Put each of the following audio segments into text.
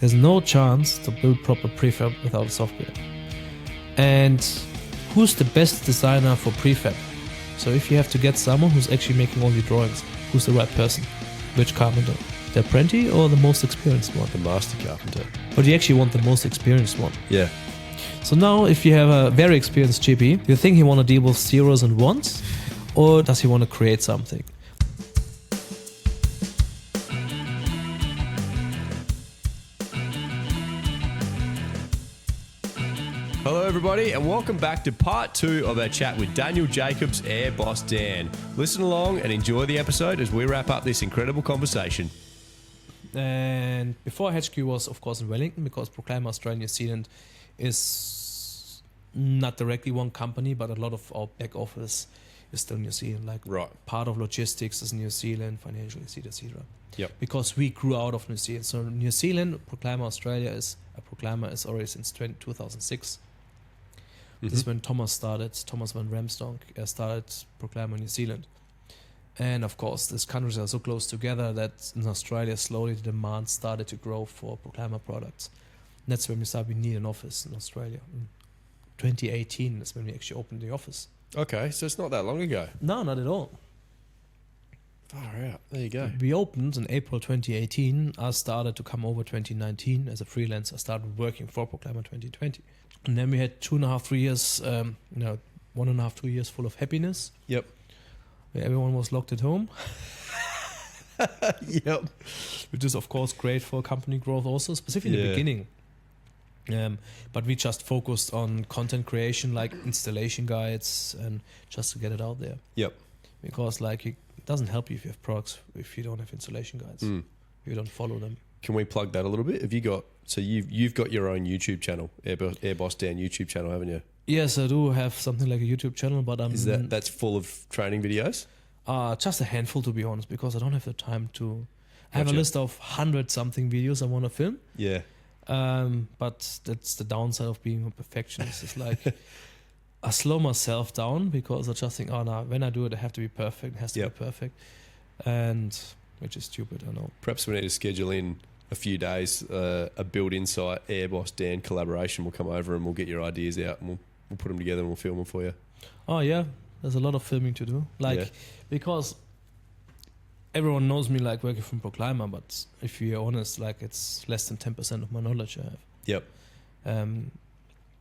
There's no chance to build proper prefab without a software. And who's the best designer for prefab? So if you have to get someone who's actually making all the drawings, who's the right person? Which carpenter? The apprentice or the most experienced one? The master carpenter. But you actually want the most experienced one. Yeah. So now if you have a very experienced GP, do you think he want to deal with zeros and ones? Or does he want to create something? Hello everybody and welcome back to part 2 of our chat with Daniel Jakobs, Airboss Dan. Listen along and enjoy the episode as we wrap up this incredible conversation. And before HQ was of course in Wellington, because Proclima Australia New Zealand is not directly one company, but a lot of our back office is still New Zealand. Like Right. part of logistics is New Zealand, financial, etc. Yep. Because we grew out of New Zealand. So New Zealand, Proclima Australia is already since 2006. This is when Thomas van Ramstonk started Proclima New Zealand. And of course, these countries are so close together that in Australia, slowly the demand started to grow for Proclima products. And that's when we need an office in Australia. In 2018 is when we actually opened the office. Okay, so it's not that long ago. No, not at all. Far out. There you go. We opened in April 2018. I started to come over 2019 as a freelancer. I started working for Proclima 2020. And then we had 2.5-3 years, 1.5-2 years full of happiness. Yep. Where everyone was locked at home. Yep. Which is of course great for company growth also, specifically in the beginning. But we just focused on content creation, like installation guides, and just to get it out there. Yep. Because it doesn't help you if you have products if you don't have installation guides. If you don't follow them. Can we plug that a little bit? Have you got you've got your own YouTube channel, Airboss Dan YouTube channel, haven't you? Yes, I do have something like a YouTube channel, but that's full of training videos? Just a handful, to be honest, because I don't have the time to. I have a Gotcha. list of 100-something videos I want to film. Yeah. But that's the downside of being a perfectionist. It's like I slow myself down because I just think, when I do it, I have to be perfect. It has to be perfect, and which is stupid, I know. Perhaps we need to schedule in a few days, a Build Insight Airboss Dan collaboration. We'll come over and we'll get your ideas out and we'll put them together and we'll film them for you. Oh yeah, there's a lot of filming to do. Because everyone knows me working from Proclima, but if you're honest, it's less than 10% of my knowledge I have. Yep. And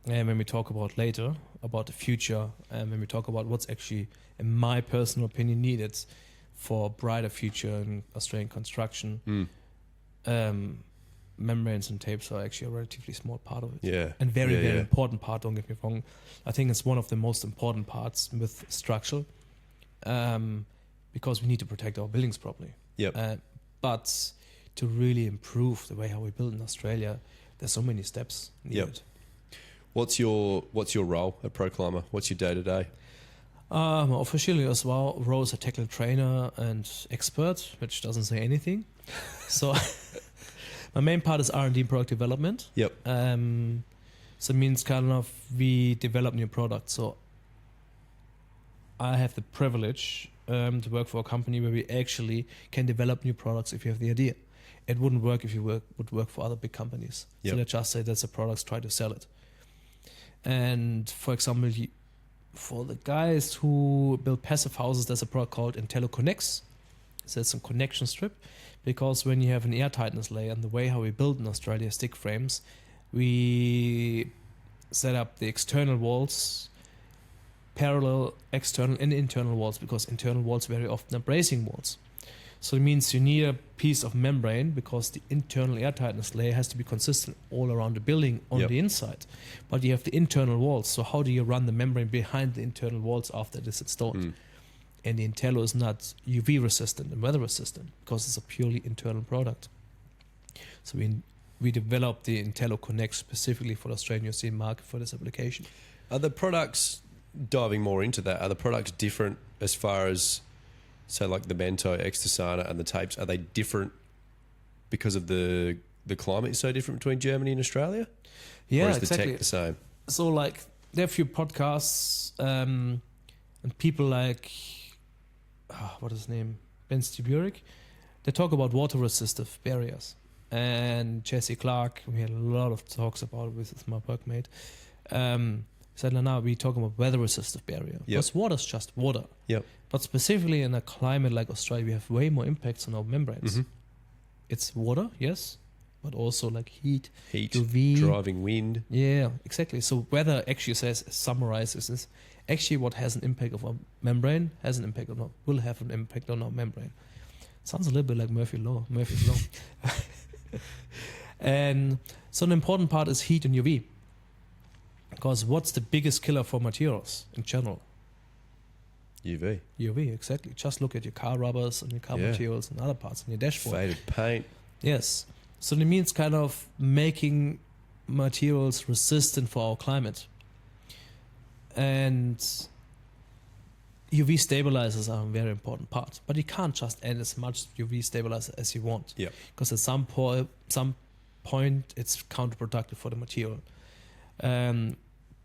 when we talk about later, about the future, and when we talk about what's actually, in my personal opinion, needed for a brighter future in Australian construction, membranes and tapes are actually a relatively small part of it. Yeah. And very important part, don't get me wrong. I think it's one of the most important parts with structural, because we need to protect our buildings properly. Yep. But to really improve the way how we build in Australia, there's so many steps needed. What's your role at Proclima? What's your day-to-day? Officially as well, role as a technical trainer and expert, which doesn't say anything. So my main part is R&D and product development. Yep. So it means we develop new products. So I have the privilege to work for a company where we actually can develop new products if you have the idea. It wouldn't work if you would work for other big companies. Yep. So they just say that's a product, try to sell it. And for example, for the guys who build passive houses, there's a product called IntelliConnects. So it's a connection strip, because when you have an air tightness layer, and the way how we build in Australia stick frames, we set up the external walls, parallel external and internal walls, because internal walls very often are bracing walls. So it means you need a piece of membrane, because the internal air tightness layer has to be consistent all around the building on the inside. But you have the internal walls. So how do you run the membrane behind the internal walls after it is installed? And the Intello is not UV resistant and weather resistant, because it's a purely internal product. So we developed the Intello Connect specifically for the Australian New Zealand market for this application. Are the products, diving more into that, are the products different as far as, say, like the Mento, Extasana and the tapes, are they different because of the climate is so different between Germany and Australia? Yeah, or is exactly. the tech the same? So there are a few podcasts and people like, what is his name? Ben Stiburik. They talk about water resistive barriers. and Jesse Clark, we had a lot of talks about it with my workmate. Said, no, we talk about weather resistive barrier. Because water's just water. Yep. But specifically in a climate like Australia, we have way more impacts on our membranes. Mm-hmm. It's water, yes, but also like heat, UV, driving wind. Yeah, exactly. So weather actually summarizes this. Actually, what has an impact on our membrane will have an impact on our membrane. Sounds a little bit like Murphy's Law. And so an important part is heat and UV. Because what's the biggest killer for materials in general? UV. UV, exactly. Just look at your car rubbers and your car materials and other parts on your dashboard. Faded paint. Yes. So it means kind of making materials resistant for our climate. And UV stabilizers are a very important part. But you can't just add as much UV stabilizer as you want. Yeah. Because at some point it's counterproductive for the material.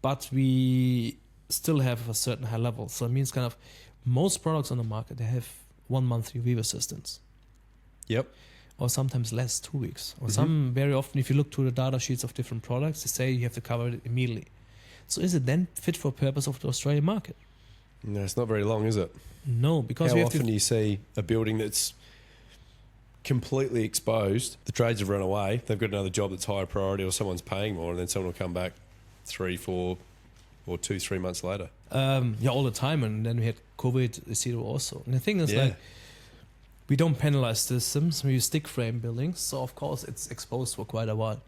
But we still have a certain high level. So it means kind of most products on the market, they have 1 month UV resistance. Yep. Or sometimes less, 2 weeks. Or some, very often, if you look to the data sheets of different products, they say you have to cover it immediately. So is it then fit for purpose of the Australian market? No, it's not very long, is it? No, because how often do you see a building that's completely exposed, the trades have run away, they've got another job that's higher priority or someone's paying more, and then someone will come back 3, 4 or 2, 3 months later? All the time. And then we had COVID zero also. And the thing is, like, we don't penalize systems. We use stick frame buildings. So, of course, it's exposed for quite a while.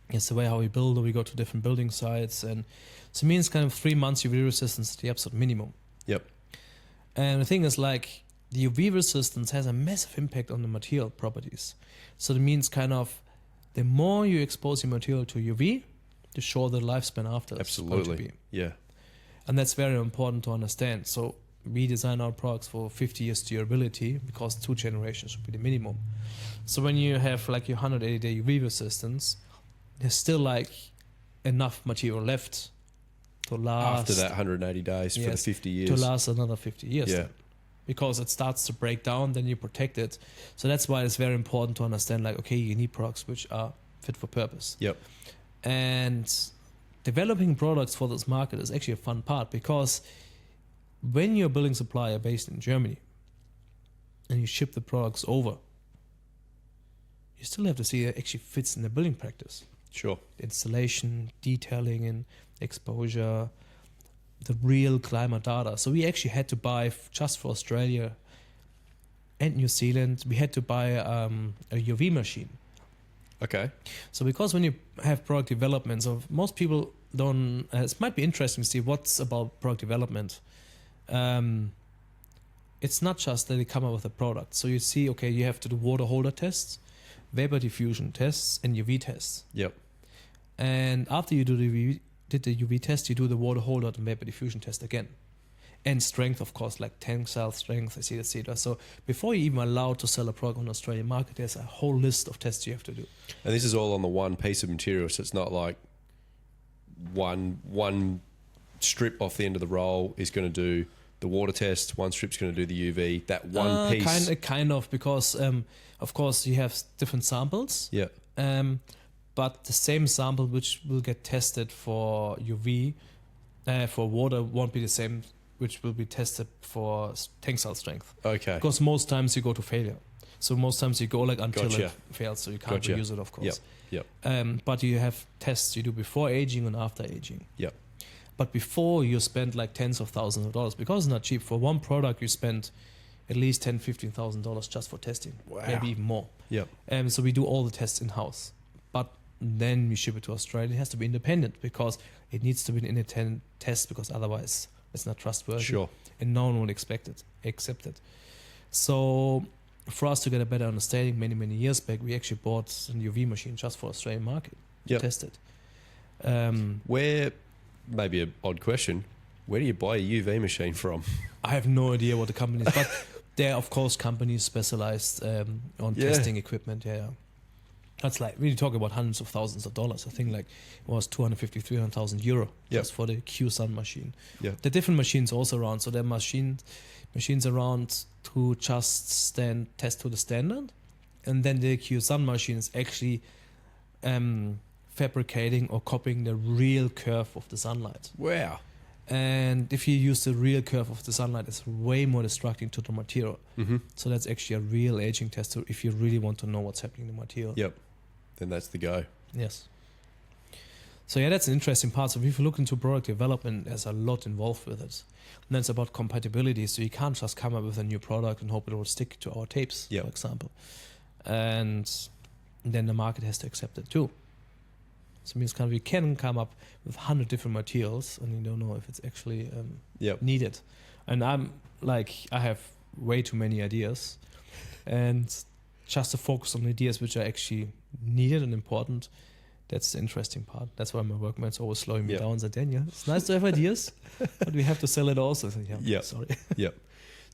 It's the way how we build, or we go to different building sites. And so it means kind of 3 months UV resistance is the absolute minimum. Yep. And the thing is, like, the UV resistance has a massive impact on the material properties. So it means kind of the more you expose your material to UV, the shorter the lifespan after it's going to be. Yeah. And that's very important to understand. So we design our products for 50 years durability because 2 generations should be the minimum. So when you have like your 180-day UV resistance, there's still like enough material left to last. After that 180 days for the 50 years. To last another 50 years. Yeah. Then. Because it starts to break down, then you protect it. So that's why it's very important to understand, like, okay, you need products which are fit for purpose. Yep. And developing products for this market is actually a fun part, because when you're a building supplier based in Germany and you ship the products over, you still have to see it actually fits in the building practice. Sure. Installation, detailing, and exposure, the real climate data. So we actually had to buy, just for Australia and New Zealand, we had to buy a UV machine. Okay. So because when you have product development, so most people don't, it might be interesting to see what's about product development. It's not just that they come up with a product. So you see, okay, you have to do water holder tests, vapor diffusion tests, and UV tests. Yep. And after you do the UV test, you do the water holder and vapor diffusion test again. And strength, of course, like tensile strength, etc. So before you're even allowed to sell a product on the Australian market, there's a whole list of tests you have to do. And this is all on the one piece of material, so it's not like one strip off the end of the roll is going to do the water test, one strip's going to do the UV, that one piece. Kind of, because of course you have different samples. Yeah. But the same sample which will get tested for UV, for water, won't be the same which will be tested for tensile strength. Okay. Because most times you go to failure. So most times you go like until it fails, so you can't reuse it, of course. Yep. But you have tests you do before aging and after aging. Yep. But before you spend like tens of thousands of dollars, because it's not cheap. For one product you spend at least $10,000-$15,000 just for testing. Wow. Maybe even more. Yep. So we do all the tests in-house. But then we ship it to Australia. It has to be independent, because it needs to be an independent test, because otherwise it's not trustworthy. Sure. And no one will accept it. So for us to get a better understanding, many years back, we actually bought a UV machine just for Australian market to test it. Where, maybe an odd question, where do you buy a UV machine from? I have no idea what the company is, but there are, of course, companies specialized on testing equipment. Yeah. That's like, we talk about hundreds of thousands of dollars. I think like it was 250, 300,000 euro just for the Q-Sun machine. Yeah. There are different machines also around. So there are machines around to just test to the standard. And then the Q Sun machine is actually fabricating or copying the real curve of the sunlight. Wow. And if you use the real curve of the sunlight, it's way more destructive to the material. Mm-hmm. So that's actually a real aging tester if you really want to know what's happening in the material. Yep. Then that's the go. Yes. So yeah, that's an interesting part. So if you look into product development, there's a lot involved with it. And then it's about compatibility. So you can't just come up with a new product and hope it will stick to our tapes, Yep. for example. And then the market has to accept it too. So it means kind of you can come up with 100 different materials and you don't know if it's actually Yep. needed. And I'm like, I have way too many ideas. And just to focus on ideas which are actually needed and important, that's the interesting part. That's why my workmate's always slowing me Yep. down and said, Daniel, it's nice to have ideas, but we have to sell it also. I said, yeah, Yep. sorry. Yep.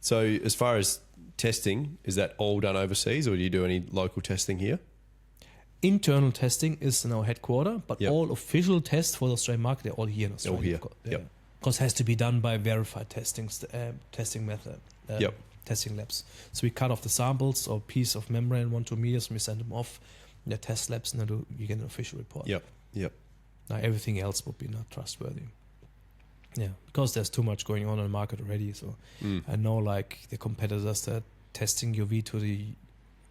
So as far as testing, is that all done overseas or do you do any local testing here? Internal testing is in our headquarter, but Yep. all official tests for the Australian market, they're all here in Australia. All here. of course. Yep. Yeah. Because it has to be done by verified testing method, Yep. testing labs. So we cut off the samples or piece of membrane 1-2 meters, and we send them off in the test labs, and then you get an official report. Yep. Yep. Now everything else would be not trustworthy. Yeah, because there's too much going on in the market already. So I know like the competitors that are testing UV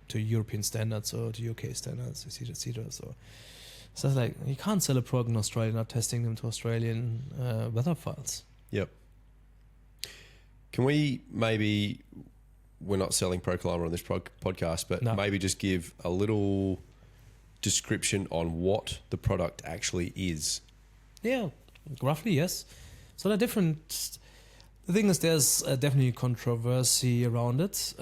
to European standards or to UK standards, etc. So it's like you can't sell a product in Australia not testing them to Australian weather files. Yep. Can we maybe, we're not selling Proclima on this podcast, but No. maybe just give a little description on what the product actually is? Yeah, roughly, yes. So there are different. The thing is, there's definitely controversy around it,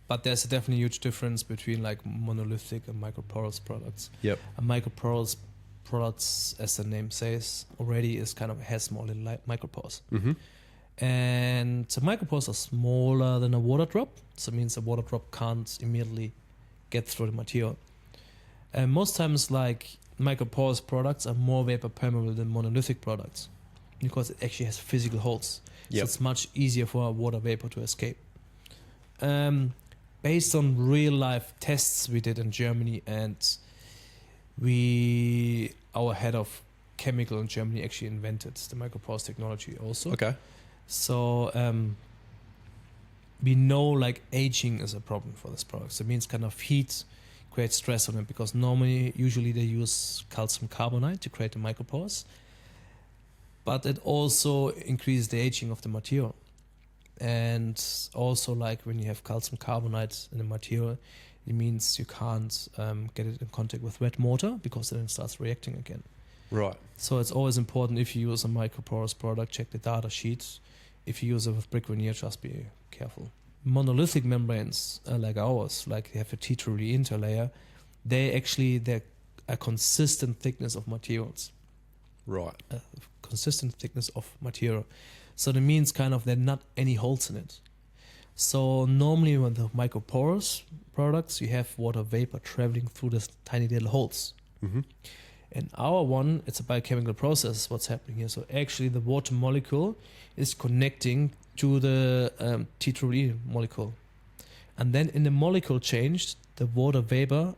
but there's a definitely huge difference between like monolithic and microporous products. Yep. A microporous products, as the name says, already is kind of has small little micropores. Mm-hmm. And the micropores are smaller than a water drop, so it means a water drop can't immediately get through the material. And most times, like microporous products are more vapor permeable than monolithic products because it actually has physical holes. Yep. So it's much easier for a water vapor to escape. Based on real life tests we did in Germany, and our head of chemical in Germany actually invented the microporous technology also. Okay. So we know like aging is a problem for this product. So it means kind of heat creates stress on it because usually they use calcium carbonate to create the micropores, but it also increases the aging of the material. And also like when you have calcium carbonate in the material, it means you can't get it in contact with wet mortar because then it starts reacting again. Right. So it's always important if you use a microporous product, check the data sheet. If you use it with brick veneer, just be careful. Monolithic membranes like ours, like they have a T3 interlayer, they're a consistent thickness of materials. Right. Consistent thickness of material. So that means kind of there are not any holes in it. So normally with the microporous products, you have water vapor traveling through these tiny little holes. Mm-hmm. And our one, it's a biochemical process, what's happening here. So actually the water molecule is connecting to the T3 molecule. And then in the molecule change, the water vapor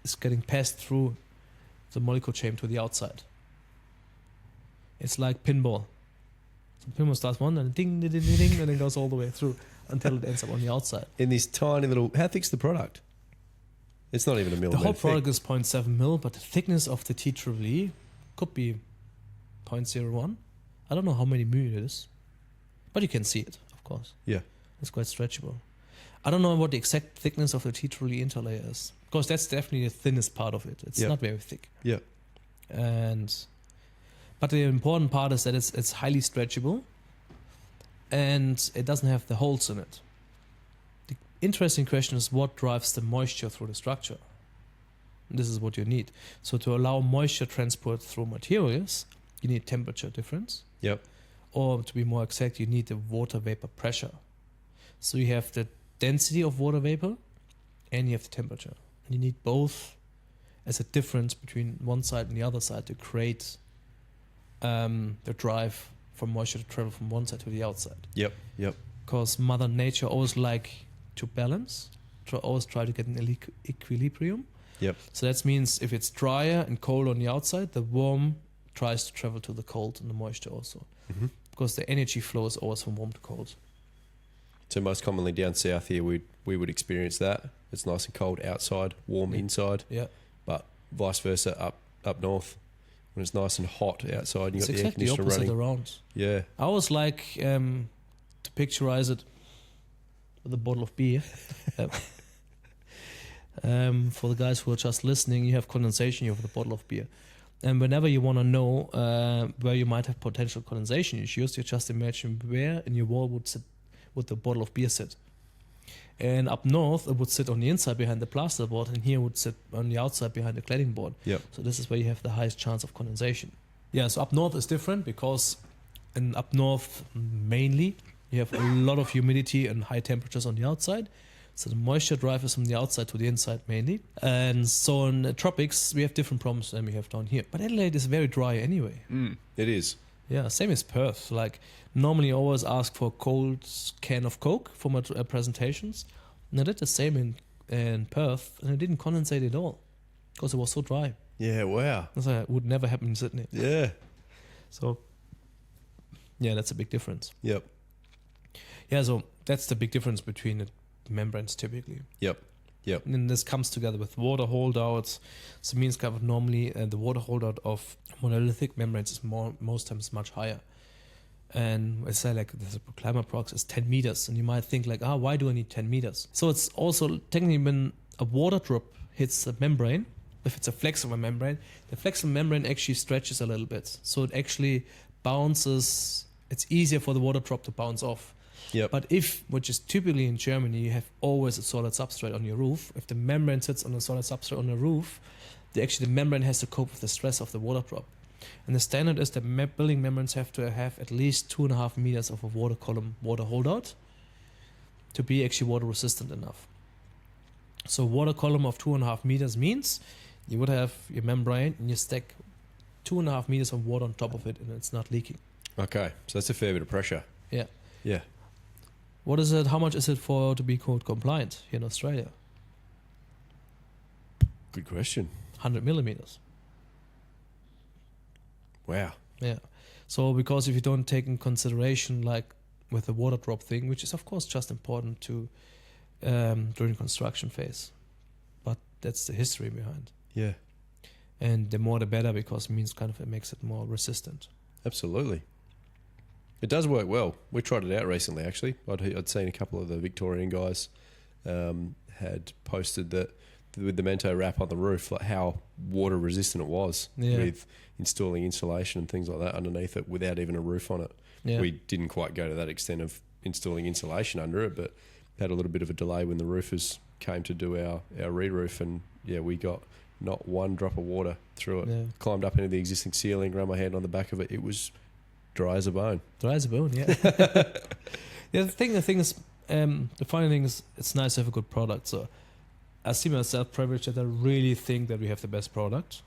is getting passed through the molecule chain to the outside. It's like pinball. So pinball starts one and ding, ding, ding, ding, and then goes all the way through until it ends up on the outside. In this tiny little, how thick's the product? It's not even a The millimeter whole thick. product is 0.7 mil, but the thickness of the T3 could be 0.01. I don't know how many mil it is, but you can see it, of course. Yeah. It's quite stretchable. I don't know what the exact thickness of the T3 interlayer is, because that's definitely the thinnest part of it. It's Yeah. not very thick. Yeah. But the important part is that it's highly stretchable, and it doesn't have the holes in it. The interesting question is what drives the moisture through the structure. This is what you need. So to allow moisture transport through materials, you need temperature difference. Yep. Or to be more exact, you need the water vapor pressure. So you have the density of water vapor and you have the temperature. And you need both as a difference between one side and the other side to create the drive for moisture to travel from one side to the outside. Yep. Yep. Because Mother Nature always like to balance. always try to get an equilibrium. Yep. So that means if it's drier and cold on the outside, the warm tries to travel to the cold and the moisture also. Mm-hmm. Because the energy flow is always from warm to cold. So most commonly down south here, we would experience that. It's nice and cold outside, warm inside. Yeah. But vice versa up north, when it's nice and hot outside, you It's got the air exactly the conditioner opposite running. around. Yeah. I always like to picturize it with a bottle of beer. For the guys who are just listening, you have condensation here with a bottle of beer. And whenever you want to know where you might have potential condensation issues, you just imagine where in your wall would the bottle of beer sit. And up north, it would sit on the inside behind the plasterboard, and here it would sit on the outside behind the cladding board. Yep. So this is where you have the highest chance of condensation. Yeah, so up north is different because up north mainly you have a lot of humidity and high temperatures on the outside. So the moisture drive is from the outside to the inside mainly. And so in the tropics, we have different problems than we have down here. But Adelaide is very dry anyway. It is. Yeah, same as Perth. Like normally I always ask for a cold can of Coke for my presentations. And I did the same in Perth, and it didn't condensate at all because it was so dry. Yeah, wow. That's like, it would never happen in Sydney. Yeah. So, yeah, that's a big difference. Yep. Yeah, so that's the big difference between the membranes typically. Yep. Yep. And then this comes together with water holdouts. So it means kind of normally the water holdout of monolithic membranes is most times much higher. And I say like the Proclima prox is 10 meters. And you might think like, why do I need 10 meters? So it's also technically when a water drop hits the membrane, if it's a flexible membrane, the flexible membrane actually stretches a little bit. So it actually bounces. It's easier for the water drop to bounce off. Yep. But which is typically in Germany, you have always a solid substrate on your roof. If the membrane sits on a solid substrate on the roof, the membrane has to cope with the stress of the water drop. And the standard is that building membranes have to have at least 2.5 meters of a water column water holdout to be actually water resistant enough. So water column of 2.5 meters means you would have your membrane and you stack 2.5 meters of water on top of it and it's not leaking. Okay, so that's a fair bit of pressure. Yeah. Yeah. What is it? How much is it for to be code compliant here in Australia? Good question. 100 millimeters. Wow. Yeah. So because if you don't take in consideration like with the water drop thing, which is of course just important to during construction phase, but that's the history behind. Yeah. And the more the better because it means kind of it makes it more resistant. Absolutely. It does work well. We tried it out recently, actually. I'd seen a couple of the Victorian guys had posted that with the Mento wrap on the roof, like how water resistant it was with installing insulation and things like that underneath it without even a roof on it. Yeah. We didn't quite go to that extent of installing insulation under it, but had a little bit of a delay when the roofers came to do our re-roof, and yeah, we got not one drop of water through it. Yeah. Climbed up into the existing ceiling, ran my hand on the back of it. It was dry as a bone. Dry as a bone, yeah. Yeah, the thing is, the funny thing is, it's nice to have a good product. So I see myself privileged that I really think that we have the best product.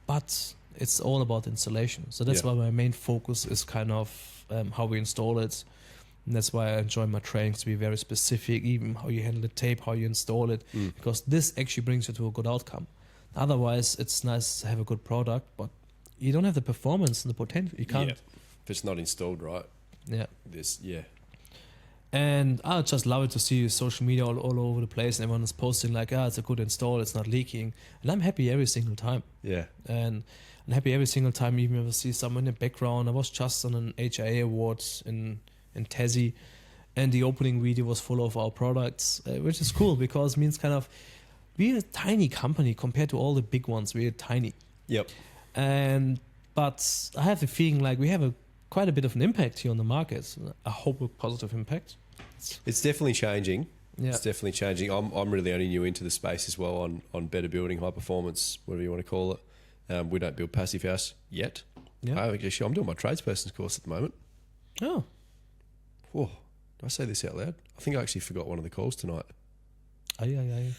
But it's all about installation. So that's why my main focus is kind of how we install it. And that's why I enjoy my trainings to be very specific, even how you handle the tape, how you install it, because this actually brings you to a good outcome. Otherwise, it's nice to have a good product, but you don't have the performance and the potential. You can't. Yeah. If it's not installed right. Yeah. Yeah. And I just love it to see social media all over the place, and everyone is posting like, it's a good install, it's not leaking. And I'm happy every single time. Yeah. And I'm happy every single time, even if I see someone in the background. I was just on an HIA award in Tassie, and the opening video was full of our products, which is cool because it means kind of we're a tiny company compared to all the big ones. We're tiny. Yep. But I have the feeling like we have quite a bit of an impact here on the market. I hope a positive impact. It's definitely changing. Yeah. It's definitely changing. I'm really only new into the space as well on better building, high performance, whatever you want to call it. We don't build passive house yet. Yeah. I'm doing my tradesperson's course at the moment. Oh. Whoa. Did I say this out loud? I think I actually forgot one of the calls tonight. Aye.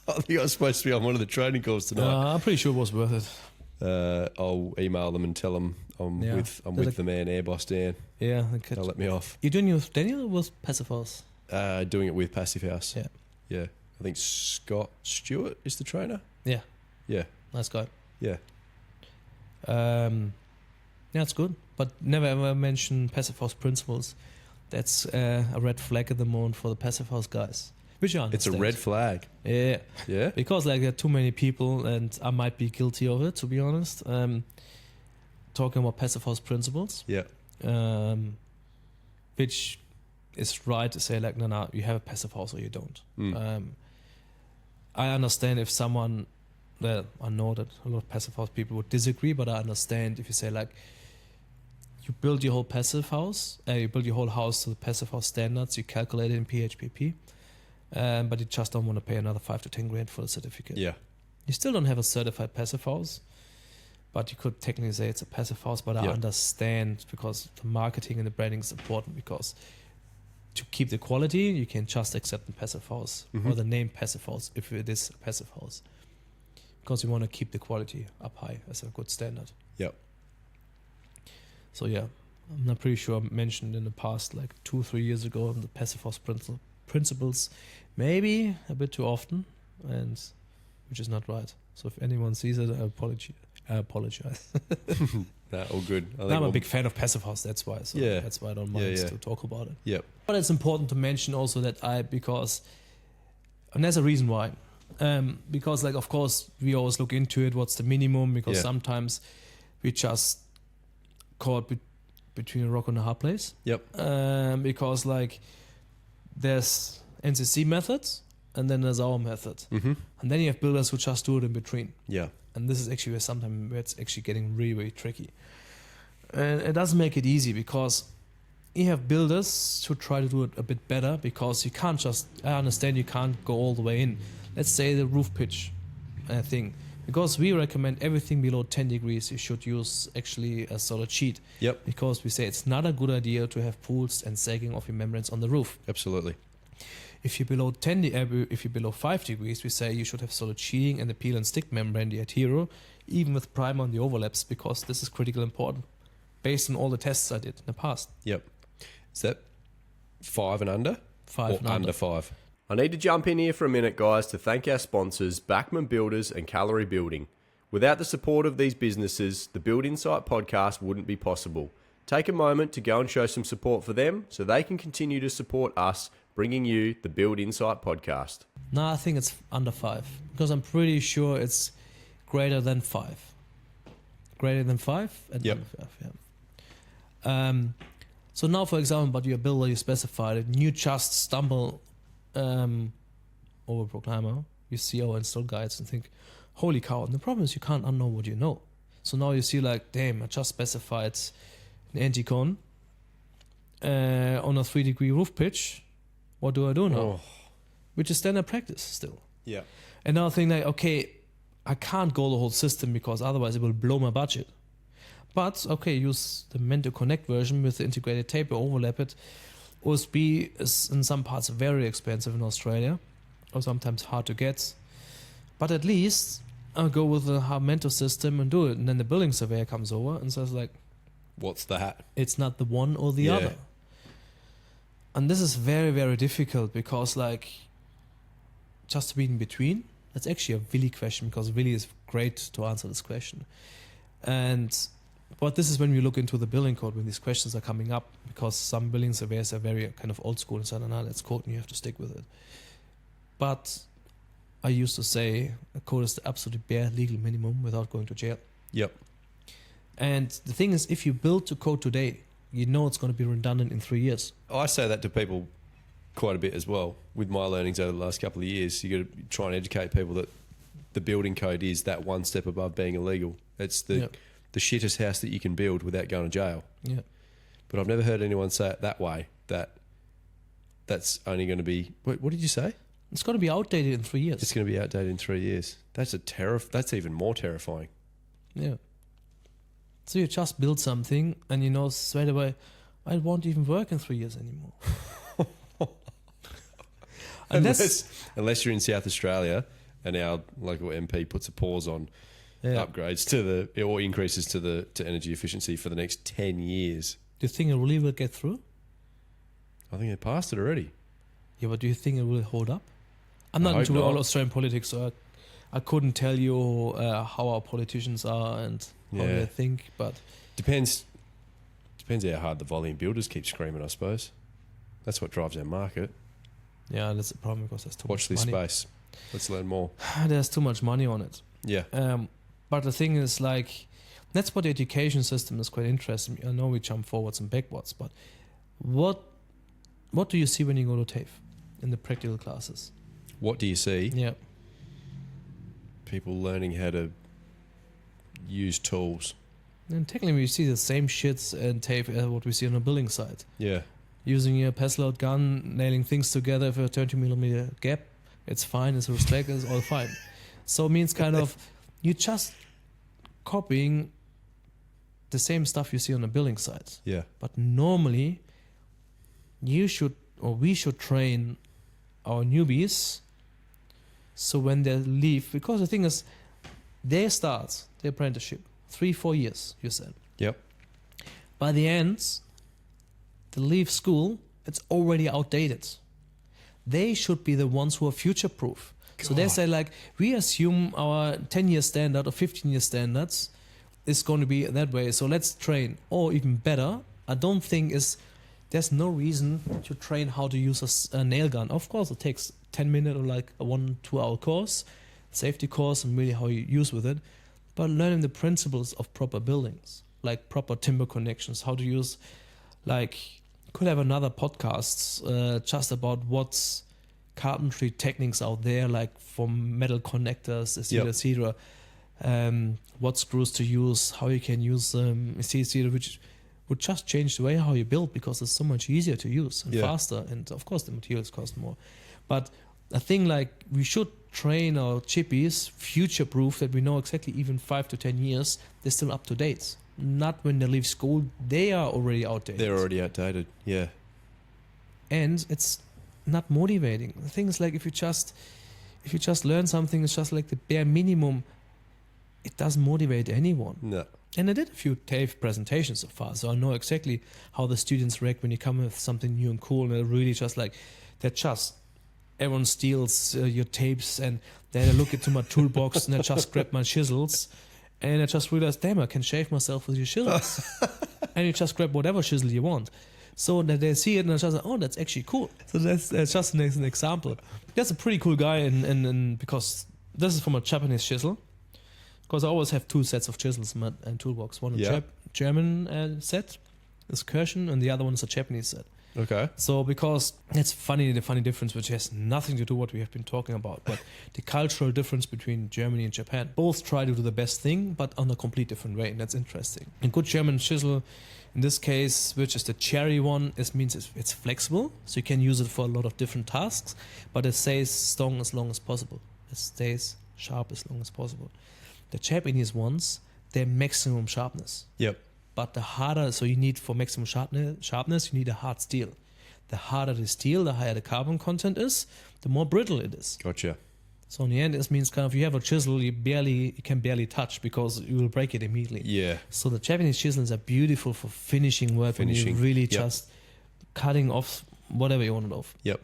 I think I was supposed to be on one of the training calls tonight. I'm pretty sure it was worth it. I'll email them and tell them I'm with the man, Airboss Dan. Yeah. They'll let me off. You doing with Daniel or with Passive House? Doing it with Passive House. Yeah. Yeah. I think Scott Stewart is the trainer. Yeah. Yeah. Nice guy. Yeah. Yeah, it's good. But never ever mention Passive House principles. That's a red flag at the moment for the Passive House guys. Which I understand. It's a red flag. Yeah. Yeah. Because like there are too many people, and I might be guilty of it, to be honest. Talking about Passive House principles. Yeah. Which is right to say like, no, you have a passive house or you don't. I understand if someone, well, I know that a lot of passive house people would disagree, but I understand if you say like, you build your whole passive house, you build your whole house to the passive house standards, you calculate it in PHPP, but you just don't want to pay another 5 to 10 grand for the certificate. Yeah. You still don't have a certified passive house, but you could technically say it's a passive house, but I understand because the marketing and the branding is important, because to keep the quality, you can just accept the passive house or the name passive house if it is a passive house, because you want to keep the quality up high as a good standard. Yep. So yeah, I'm not pretty sure I mentioned in the past, like 2-3 years ago, the passive house principles, maybe a bit too often, and which is not right. So if anyone sees it, I apologize. Nah, all good. I'm a big fan of passive house, that's why. So that's why I don't mind to talk about it. Yep. But it's important to mention also that and there's a reason why. Because like, of course, we always look into it, what's the minimum, because sometimes we just caught between a rock and a hard place. Yep. Because like there's NCC methods and then there's our method. Mm-hmm. And then you have builders who just do it in between. Yeah. And this is actually where it's actually getting really, really tricky. And it doesn't make it easy, because you have builders who try to do it a bit better, because you can't I understand you can't go all the way in. Let's say the roof pitch thing. Because we recommend everything below 10 degrees, you should use actually a solid sheet. Yep. Because we say it's not a good idea to have pools and sagging of your membranes on the roof. Absolutely. If you're below 5 degrees, we say you should have solid sheeting and the peel and stick membrane, the Adhero, even with primer on the overlaps, because this is critically important based on all the tests I did in the past. Yep. Is that 5 and under? 5 or and under 5? I need to jump in here for a minute, guys, to thank our sponsors, Backman Builders and Calorie Building. Without the support of these businesses, the Build Insight podcast wouldn't be possible. Take a moment to go and show some support for them so they can continue to support us, bringing you the Build Insight podcast. No, I think it's under 5, because I'm pretty sure it's greater than 5. Greater than 5 and under 5, yeah. So now, for example, but your builder, you specified it, and you just stumble over Proclima, you see our install guides and think, holy cow, and the problem is you can't unknow what you know. So now you see like, damn, I just specified an anti-con on a 3-degree roof pitch. What do I do now? Oh. Which is standard practice still. Yeah. And now I think like, okay, I can't go the whole system, because otherwise it will blow my budget. But okay, use the meant to connect version with the integrated taper, overlap it. OSB is in some parts very expensive in Australia, or sometimes hard to get. But at least I'll go with the Harmento system and do it. And then the building surveyor comes over and says like, what's that? It's not the one or the other. And this is very, very difficult, because like, just to be in between, that's actually a Willy question, because Willy is great to answer this question. But this is when we look into the building code, when these questions are coming up, because some building surveyors are very kind of old school and say, no, that's code and you have to stick with it. But I used to say a code is the absolute bare legal minimum without going to jail. Yep. And the thing is, if you build to code today, you know it's going to be redundant in 3 years. I say that to people quite a bit as well. With my learnings over the last couple of years, you got to try and educate people that the building code is that one step above being illegal. It's the shittest house that you can build without going to jail. Yeah. But I've never heard anyone say it that way, that's only going to be... What did you say? It's going to be outdated in 3 years. It's going to be outdated in 3 years. That's that's even more terrifying. Yeah. So you just build something and you know straight away, I won't even work in 3 years anymore. Unless you're in South Australia and our local MP puts a pause on upgrades or increases to energy efficiency for the next 10 years. Do you think it really will get through? I think they passed it already. Yeah, but do you think it will hold up? I'm I not hope into all not. Australian politics, so I couldn't tell you how our politicians are and how Yeah. they think. But Depends how hard the volume builders keep screaming, I suppose. That's what drives our market. yeah, that's the problem because there's too Watch much this money. space. Let's learn more. There's too much money on it. Yeah. But the thing is, like, that's what the education system is quite interesting. I know we jump forwards and backwards, but what do you see when you go to TAFE in the practical classes? What do you see? Yeah. People learning how to use tools. And technically, we see the same shits in TAFE as what we see on a building site. Yeah. Using a pass load gun, nailing things together for a 20mm gap, it's fine, it's respect, it's all fine. So it means kind of, you just copying the same stuff you see on a building site. Yeah. But normally, we should train our newbies so when they leave, because the thing is, they start their apprenticeship 3-4 years, you said. Yep. By the end, they leave school, it's already outdated. They should be the ones who are future proof. So they God. say, like, we assume our 10-year standard or 15-year standards is going to be that way, so let's train. Or even better, I don't think there's no reason to train how to use a nail gun. Of course, it takes 10 minutes or like a 1-2 hour course, safety course, and really how you use with it. But learning the principles of proper buildings, like proper timber connections, how to use, like, could have another podcast just about what's carpentry techniques out there, like from metal connectors, etc., what screws to use, how you can use them, etc., which would just change the way how you build, because it's so much easier to use and faster, and of course the materials cost more. But I think, like, we should train our chippies future-proof, that we know exactly even 5 to 10 years they're still up to date. Not when they leave school, they are already outdated. They're already outdated. Yeah. And it's not motivating. The thing is, like, if you just learn something, it's just like the bare minimum. It doesn't motivate anyone. No. And I did a few TAFE presentations so far, so I know exactly how the students react when you come with something new and cool. And they're really just like, everyone steals your tapes, and then I look into my toolbox and I just grab my chisels, and I just realized, damn, I can shave myself with your chisels. And you just grab whatever chisel you want. So that they see it and they're just like, oh, that's actually cool. So that's just an example. That's a pretty cool guy, and because this is from a Japanese chisel. Because I always have 2 sets of chisels in my toolbox. One a German set, is Kirschen, and the other one is a Japanese set. Okay. So because it's funny, the funny difference, which has nothing to do with what we have been talking about, but the cultural difference between Germany and Japan. Both try to do the best thing, but on a complete different way, and that's interesting. A good German chisel, in this case, which is the cherry one, means it's flexible, so you can use it for a lot of different tasks, but it stays strong as long as possible. It stays sharp as long as possible. The Japanese ones, they're maximum sharpness. Yep. But the harder, so you need for maximum sharpness, you need a hard steel. The harder the steel, the higher the carbon content is, the more brittle it is. Gotcha. So in the end, it means kind of, you have a chisel you can barely touch, because you will break it immediately. Yeah. So the Japanese chisels are beautiful for finishing work, when you're really just cutting off whatever you want it off. Yep.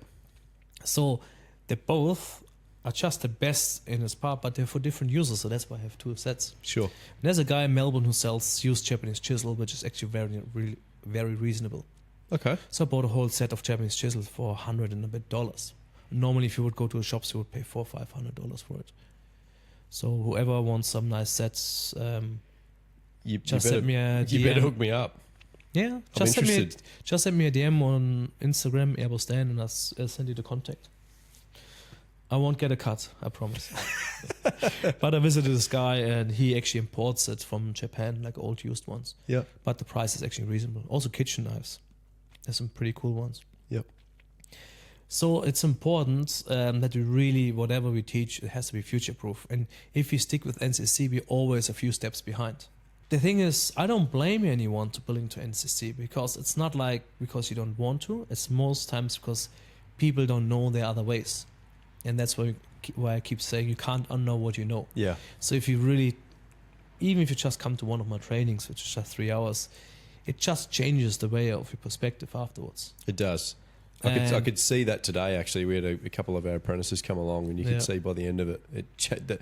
So they both are just the best in this part, but they're for different users, so that's why I have 2 sets. Sure. There's a guy in Melbourne who sells used Japanese chisel, which is actually very, very reasonable. Okay. So I bought a whole set of Japanese chisels for $100 and a bit. Normally, if you would go to a shop, you would pay $400 or $500 for it. So whoever wants some nice sets, You just better, send me a DM. You better hook me up. Yeah, I'm interested. Just send me a DM on Instagram, Airboss Dan, and I'll send you the contact. I won't get a cut, I promise. But I visited this guy, and he actually imports it from Japan, like old used ones. Yeah. But the price is actually reasonable. Also kitchen knives. There's some pretty cool ones. Yep. So it's important that we really, whatever we teach, it has to be future-proof. And if we stick with NCC, we're always a few steps behind. The thing is, I don't blame anyone to build into NCC, because it's not like because you don't want to. It's most times because people don't know there are other ways. And that's why I keep saying you can't unknow what you know. Yeah. So if you really, even if you just come to one of my trainings, which is just 3 hours, it just changes the way of your perspective afterwards. It does. I could see that today. Actually, we had a couple of our apprentices come along, and you could Yeah. see by the end of it,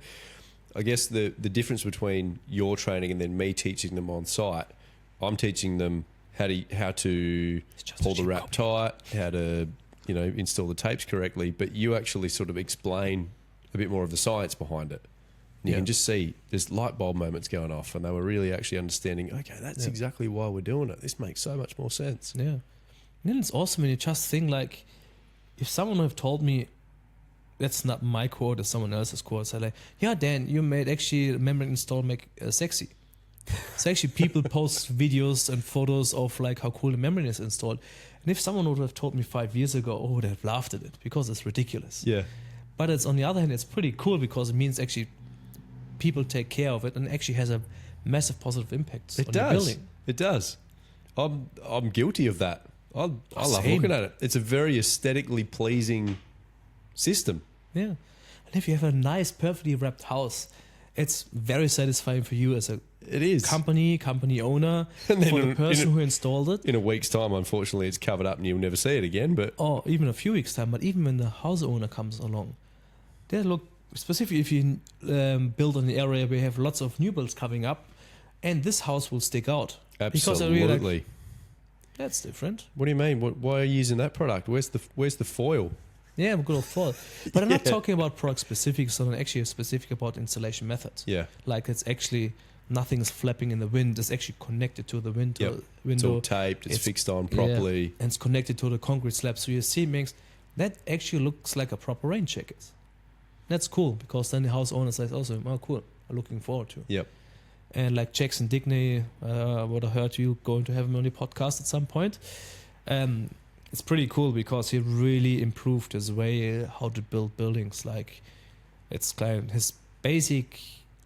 I guess the difference between your training and then me teaching them on site, I'm teaching them how to pull the wrap tight, how to install the tapes correctly, but you actually sort of explain a bit more of the science behind it. And you can just see there's light bulb moments going off, and they were really actually understanding, okay, that's exactly why we're doing it. This makes so much more sense. Yeah. And then it's awesome when you just think, like, if someone would have told me, that's not my quote, it's someone else's quote, say like, yeah, Dan, you made actually membrane install make sexy. So actually people post videos and photos of like how cool the membrane is installed. And if someone would have told me 5 years ago, oh, they'd have laughed at it because it's ridiculous. Yeah. But it's, on the other hand, it's pretty cool because it means actually people take care of it and actually has a massive positive impact on the building. It does. I'm guilty of that. I love Same. looking at it. It's a very aesthetically pleasing system. Yeah. And if you have a nice, perfectly wrapped house, it's very satisfying for you as a company owner, And then for the person who installed it. In a week's time, unfortunately, it's covered up and you'll never see it again. But Or even a few weeks' time, but even when the house owner comes along, they look, specifically if you build in an area where you have lots of new builds coming up, and this house will stick out. Because I really absolutely. That's different. What do you mean? Why are you using that product? Where's the foil? Yeah, I'm good old foil. But I'm not talking about product specifics, so I'm actually specific about installation methods. Yeah. Like it's actually nothing is flapping in the wind. It's actually connected to the window. It's all taped. It's fixed on properly. Yeah, and it's connected to the concrete slab. So your ceilings, that actually looks like a proper rain jacket. That's cool because then the house owner says also, oh, cool, I'm looking forward to it. Yep. And like Jackson Digney, what I heard you going to have him on the podcast at some point. It's pretty cool because he really improved his way how to build buildings. Like it's kind of his basic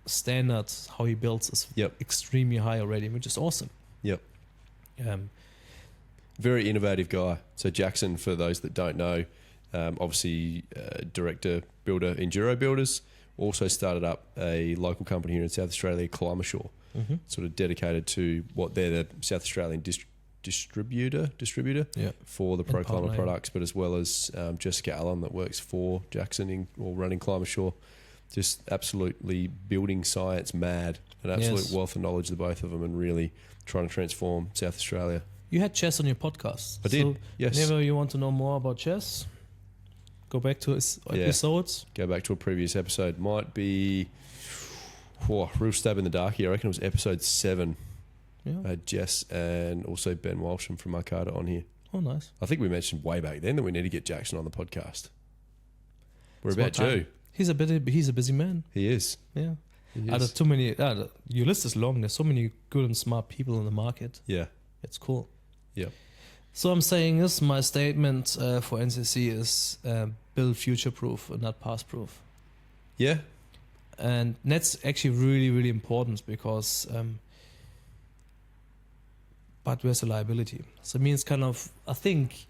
standards, how he builds is extremely high already, which is awesome. Yep. Very innovative guy. So Jackson, for those that don't know, obviously director, builder, Enduro Builders, also started up a local company here in South Australia, Clima, sort of dedicated to what they're the South Australian distributor for the Proclima products, but as well as Jessica Allen that works for Jackson or running Clima. Just absolutely building science mad, an absolute wealth of knowledge, the both of them, and really trying to transform South Australia. You had Chess on your podcast. I did, yes. Whenever you want to know more about Chess, go back to his episodes. Go back to a previous episode. Might be real stab in the dark here. I reckon it was episode 7. Yeah. I had Jess and also Ben Walsham from Arcada on here. Oh, nice. I think we mentioned way back then that we need to get Jackson on the podcast. We're It's about about time. due. He's a busy man. He is. Yeah. He is. There's too many. Your list is long. There's so many good and smart people in the market. Yeah. It's cool. Yeah. So I'm saying this. My statement for NCC is build future-proof and not past-proof. Yeah. And that's actually really, really important because. But where's the liability? So it means kind of, I think,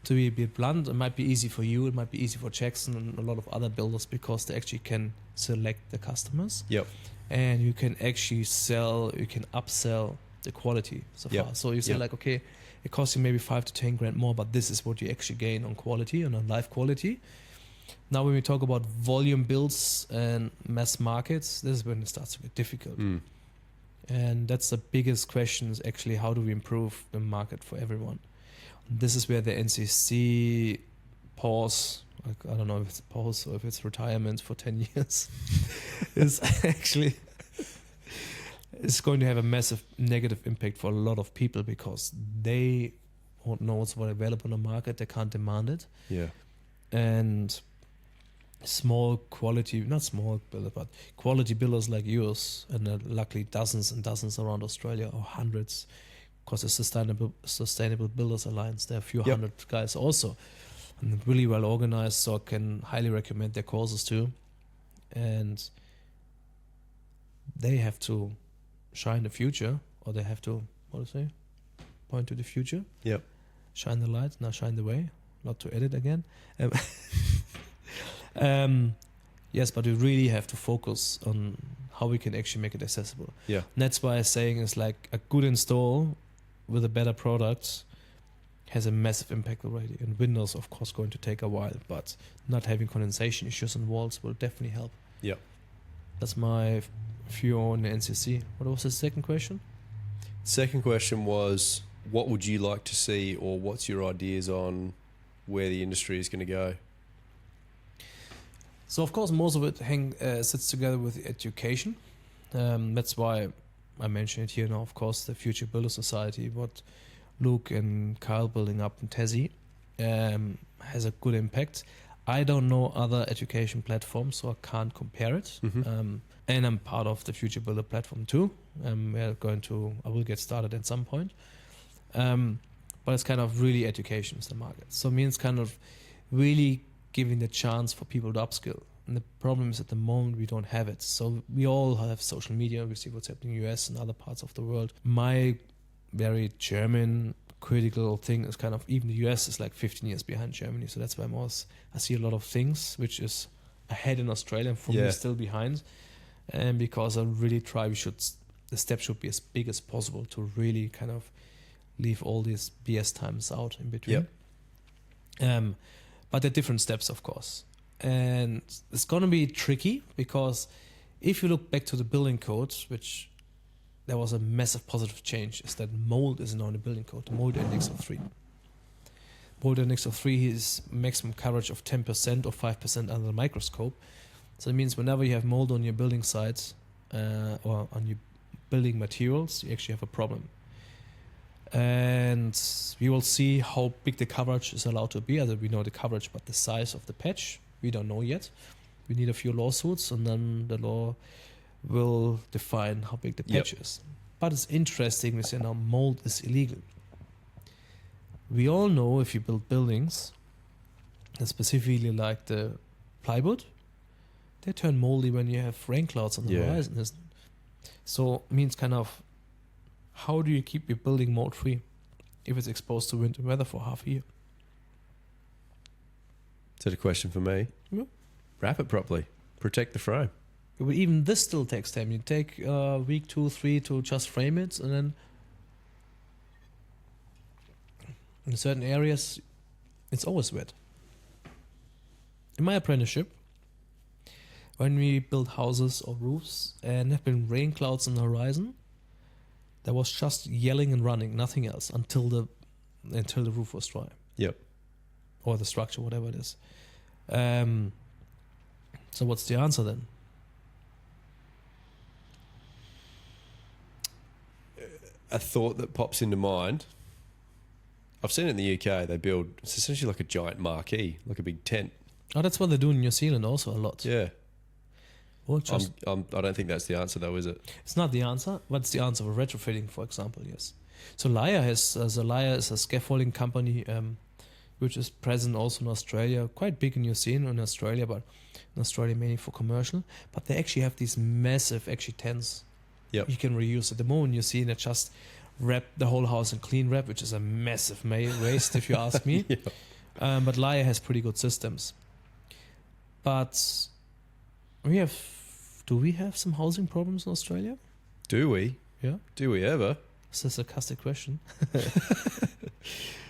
to be a bit blunt, it might be easy for you, it might be easy for Jackson and a lot of other builders because they actually can select the customers. Yep. And you can actually you can upsell the quality so far. So you say like, okay, it costs you maybe 5 to 10 grand more, but this is what you actually gain on quality and on life quality. Now, when we talk about volume builds and mass markets, this is when it starts to get difficult. And that's the biggest question is actually how do we improve the market for everyone? This is where the NCC pause, like, I don't know if it's a pause or if it's retirement for 10 years, is actually is going to have a massive negative impact for a lot of people because they won't know what's available on the market. They can't demand it. Yeah. And small quality, not small builder, but quality builders like yours, and luckily dozens and dozens around Australia, or hundreds, because the Sustainable Builders Alliance, there are a few hundred guys also, and really well organized, so I can highly recommend their courses too. And they have to shine the future, or they have to, point to the future. Yep. Shine the light, now shine the way, not to edit again. Yes, but we really have to focus on how we can actually make it accessible. Yeah. And that's why I'm saying it's like a good install with a better product has a massive impact already. And windows, of course, going to take a while, but not having condensation issues on walls will definitely help. Yep. That's my view on the NCC. What was the second question? Second question was, what would you like to see, or what's your ideas on where the industry is going to go? So, of course, most of it sits together with education. That's why I mentioned it here now. Of course, the Future Builder Society, what Luke and Kyle building up in Tassie, has a good impact. I don't know other education platforms, so I can't compare it. Mm-hmm. And I'm part of the Future Builder platform too. I will get started at some point. But it's kind of really education is the market. So it means kind of really giving the chance for people to upskill. And the problem is at the moment we don't have it. So we all have social media. We see what's happening in the US and other parts of the world. My very German critical thing is kind of, even the US is like 15 years behind Germany. So that's why I see a lot of things which is ahead in Australia and for me still behind. And because I really try, the step should be as big as possible to really kind of leave all these BS times out in between. Yep. But they're different steps, of course. And it's going to be tricky because if you look back to the building code, which there was a massive positive change, is that mold is now in the building code, the mold index of 3. Mold index of 3 is maximum coverage of 10% or 5% under the microscope. So it means whenever you have mold on your building sites or on your building materials, you actually have a problem. And we will see how big the coverage is allowed to be. Either we know the coverage, but the size of the patch, we don't know yet. We need a few lawsuits, and then the law will define how big the patch is. But it's interesting, we say now mold is illegal. We all know if you build buildings, and specifically like the plywood, they turn moldy when you have rain clouds on the horizon. So it means kind of, how do you keep your building mold free if it's exposed to winter weather for half a year? Is that a question for me? Yeah. Wrap it properly. Protect the frame. But even this still takes time. You take a week, 2, 3 to just frame it, and then in certain areas, it's always wet. In my apprenticeship, when we built houses or roofs and there have been rain clouds on the horizon, there was just yelling and running, nothing else, until the roof was dry. Yep. Or the structure, whatever it is. So what's the answer then? A thought that pops into mind. I've seen it in the UK. They build, it's essentially like a giant marquee, like a big tent. Oh, that's what they do in New Zealand also a lot. Yeah. Well, just I don't think that's the answer though, is it? it's not the answer. What's the answer for retrofitting, for example? Yes. So Laya is a scaffolding company which is present also in Australia, quite big in New Zealand and Australia, but in Australia mainly for commercial. But they actually have these massive tents. Yep. You can reuse. At the moment, you see that just wrap the whole house in clean wrap, which is a massive waste if you ask me. Yeah. But Laya has pretty good systems. But do we have some housing problems in Australia? Do we? Yeah. Do we ever? It's a sarcastic question.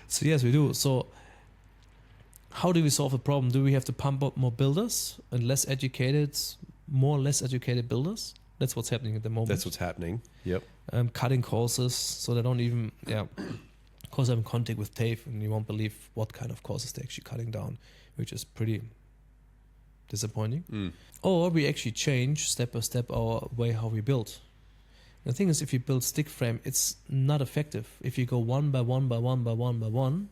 So yes, we do. So how do we solve the problem? Do we have to pump up more builders and more or less educated builders? That's what's happening at the moment. That's what's happening. Yep. Cutting courses so they don't even, Of course, I'm in contact with TAFE and you won't believe what kind of courses they're actually cutting down, which is pretty disappointing. Mm. Or we actually change step by step our way how we build. The thing is, if you build stick frame, it's not effective. If you go one by one by one by one by one,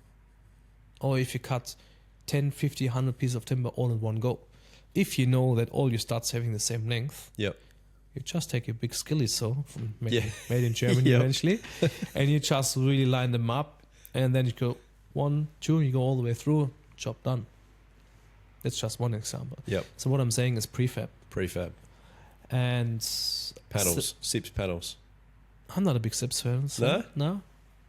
or if you cut 10, 50, 100 pieces of timber all in one go. If you know that all your studs having the same length, Yep. you just take your big skilly saw from made in Germany Yep. eventually, and you just really line them up, and then you go 1, 2, you go all the way through, job done. That's just one example. Yep. So what I'm saying is prefab. Prefab. And Panels. SIPS panels. I'm not a big SIPS fan. So no.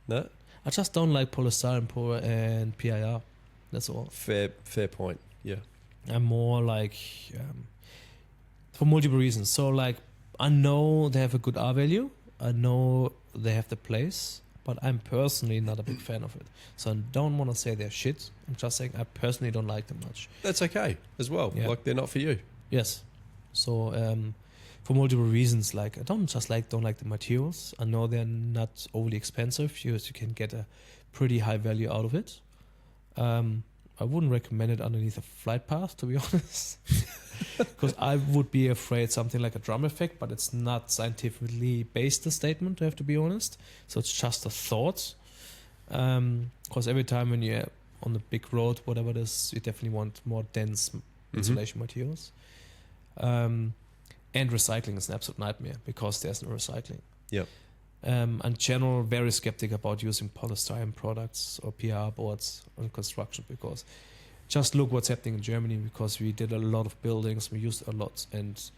I just don't like polystyrene and PIR. That's all. Fair point. Yeah. I'm more like for multiple reasons. So like I know they have a good R value. I know they have the place, but I'm personally not a big fan of it. So I don't want to say they're shit. I'm just saying I personally don't like them much. That's okay as well. Yeah. Like they're not for you. Yes. So for multiple reasons, like I don't like the materials. I know they're not overly expensive. You can get a pretty high value out of it. I wouldn't recommend it underneath a flight path, to be honest, because I would be afraid something like a drum effect, but it's not scientifically based, the statement, to have to be honest. So it's just a thought. Because every time when you're on the big road, whatever it is, you definitely want more dense insulation materials. And recycling is an absolute nightmare because there's no recycling. Yep. In general, very skeptic about using polystyrene products or PR boards on construction, because just look what's happening in Germany, because we did a lot of buildings, we used a lot, and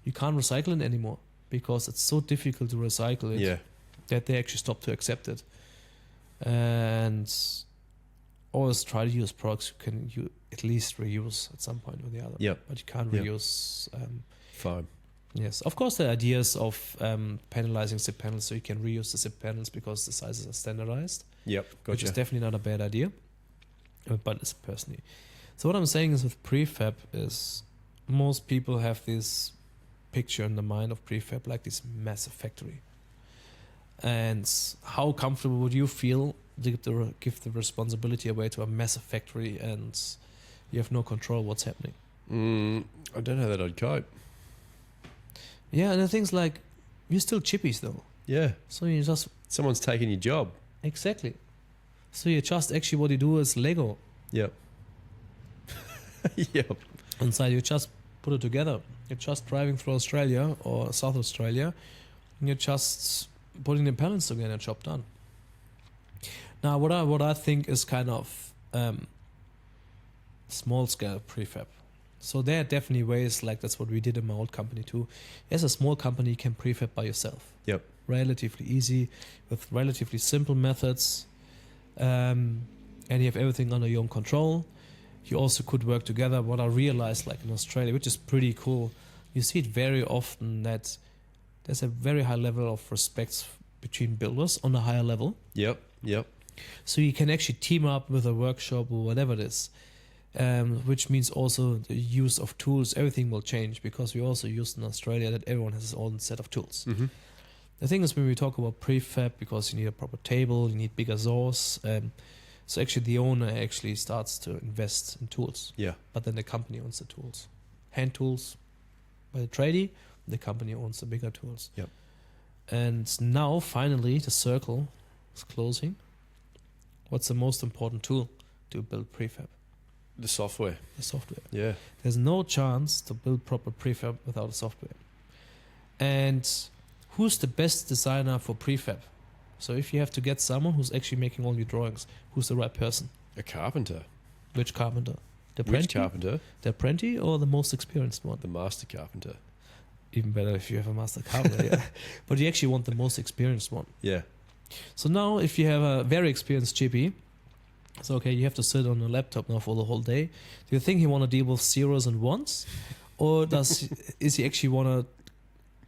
you can't recycle it anymore because it's so difficult to recycle it that they actually stopped to accept it. And always try to use products you can at least reuse at some point or the other. Yep. But you can't reuse Fine. Yes, of course, the ideas of penalizing zip panels so you can reuse the zip panels because the sizes are standardized. Yep, gotcha. Which is definitely not a bad idea, but it's personally. So what I'm saying is with prefab is most people have this picture in the mind of prefab like this massive factory. And how comfortable would you feel to give the responsibility away to a massive factory and you have no control what's happening? I don't know that I'd cope. Yeah, and the thing's like, you're still chippies though. Yeah. So you just... Someone's taking your job. Exactly. So you just actually what you do is Lego. Yep. Yep. Inside you just put it together. You're just driving through Australia or South Australia and you're just putting the panels together and job done. Now what I think is kind of small scale prefab. So there are definitely ways, like that's what we did in my old company too. As a small company, you can prefab by yourself. Yep. Relatively easy, with relatively simple methods. And you have everything under your own control. You also could work together. What I realized, like in Australia, which is pretty cool, you see it very often that there's a very high level of respect between builders on a higher level. Yep. Yep. So you can actually team up with a workshop or whatever it is. Which means also the use of tools, everything will change because we also used in Australia that everyone has his own set of tools. Mm-hmm. The thing is when we talk about prefab, because you need a proper table, you need bigger saws. So actually the owner actually starts to invest in tools. Yeah. But then the company owns the tools. Hand tools by the tradie, the company owns the bigger tools. Yep. And now finally the circle is closing. What's the most important tool to build prefab? The software. The software. Yeah. There's no chance to build proper prefab without a software. And who's the best designer for prefab? So if you have to get someone who's actually making all your drawings, who's the right person? A carpenter. Which carpenter? The Which apprentice? carpenter? The apprentice or the most experienced one? The master carpenter. Even better if you have a master carpenter, yeah. But you actually want the most experienced one. Yeah. So now if you have a very experienced GP, so okay, you have to sit on a laptop now for the whole day. Do you think he want to deal with zeros and ones, or does he actually want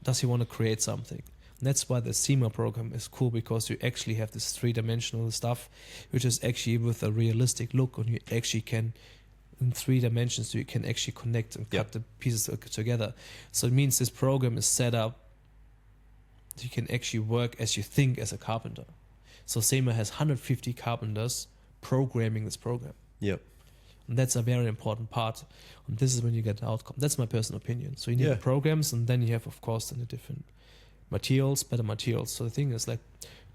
to create something? And that's why the SEMA program is cool, because you actually have this three-dimensional stuff, which is actually with a realistic look, and you actually can, in 3 dimensions, you can actually connect and cut the pieces together. So it means this program is set up so you can actually work as you think as a carpenter. So SEMA has 150 carpenters programming this program. Yep. And that's a very important part. And this is when you get the outcome. That's my personal opinion. So you need the programs, and then you have, of course, then the different materials, better materials. So the thing is, like,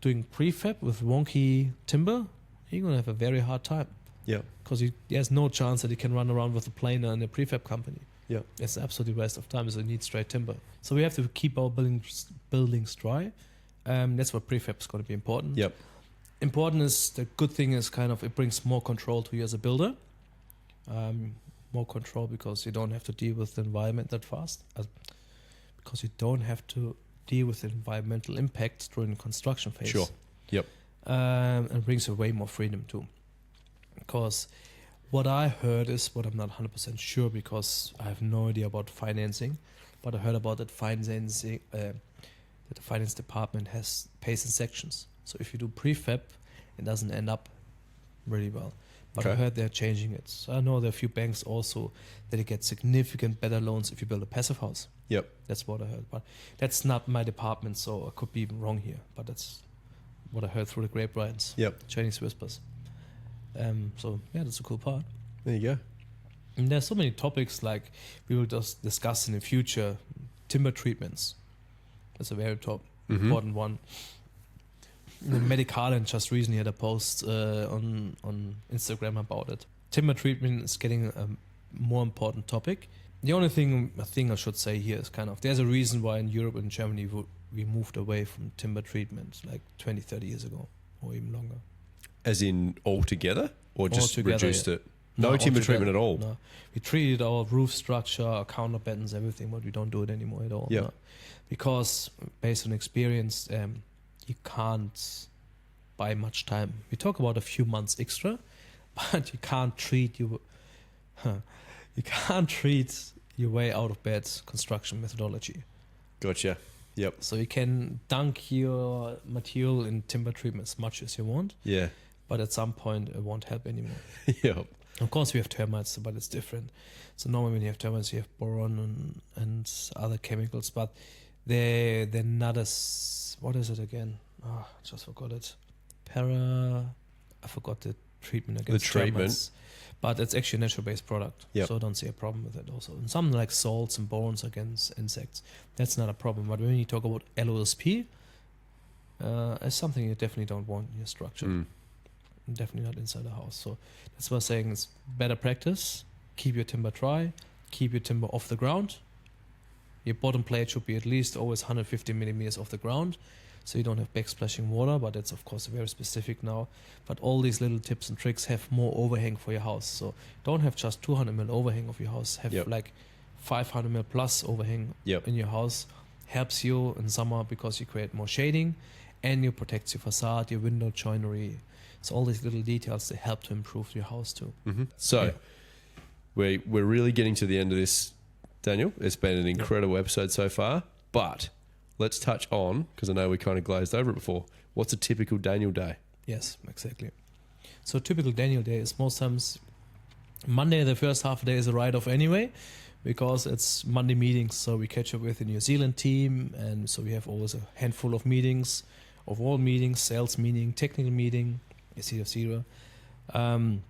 doing prefab with wonky timber, you're going to have a very hard time. Yeah. Because there's no chance that you can run around with a planer in a prefab company. Yeah. It's an absolutely waste of time, so you need straight timber. So we have to keep our buildings dry. That's what prefab is going to be important. Yep. Important is, the good thing is kind of it brings more control to you as a builder. More control because you don't have to deal with the environment that fast. Because you don't have to deal with the environmental impact during the construction phase. Sure. Yep. And brings you way more freedom too. Because what I heard is, what I'm not 100% sure because I have no idea about financing, but I heard about that financing, that the finance department pays in sections. So if you do prefab, it doesn't end up really well. But I Okay. heard they're changing it. So I know there are a few banks also that you get significant better loans if you build a passive house. Yep. That's what I heard. But that's not my department, so I could be even wrong here. But that's what I heard through the grapevines. Yep. Chinese whispers. So yeah, that's a cool part. There you go. And there's so many topics like we will just discuss in the future. Timber treatments. That's a very important one. The Medicalan just recently had a post on Instagram about it. Timber treatment is getting a more important topic. The only thing I should say here is kind of there's a reason why in Europe and Germany we moved away from timber treatment like 20, 30 years ago or even longer. As in altogether? Or just Altogether, reduced yeah. it? No timber altogether, treatment at all? No. We treated our roof structure, our counterbattens, everything, but we don't do it anymore at all. Yeah. No. Because based on experience, you can't buy much time. We talk about a few months extra, but you can't treat your way out of bed construction methodology. Gotcha. Yep. So you can dunk your material in timber treatment as much as you want, Yeah. but at some point it won't help anymore. Yep. Of course, we have termites, but it's different. So normally when you have termites, you have boron and other chemicals, but they're not as, what is it again? Oh, I just forgot it. I forgot the treatment against treatment. termites. But it's actually a natural-based product, Yep. so I don't see a problem with it also. And some like salts and borons against insects, that's not a problem. But when you talk about LOSP, it's something you definitely don't want in your structure. Mm. Definitely not inside the house. So that's why I'm saying it's better practice. Keep your timber dry. Keep your timber off the ground. Your bottom plate should be at least always 150 millimeters off the ground, so you don't have backsplashing water. But that's of course very specific now. But all these little tips and tricks have more overhang for your house. So don't have just 200 mil overhang of your house. Have Yep. like 500 mil plus overhang Yep. in your house. Helps you in summer because you create more shading, and you protect your facade, your window joinery. So all these little details, they help to improve your house too. Mm-hmm. So Yeah. we're really getting to the end of this, Daniel. It's been an incredible episode so far, but let's touch on, because I know we kind of glazed over it before, what's a typical Daniel day? Yes, exactly. So typical Daniel day is most times Monday, the first half day is a write-off anyway, because it's Monday meetings. So we catch up with the New Zealand team, and so we have always a handful of meetings, overall meetings, sales meeting, technical meeting, etc. I'm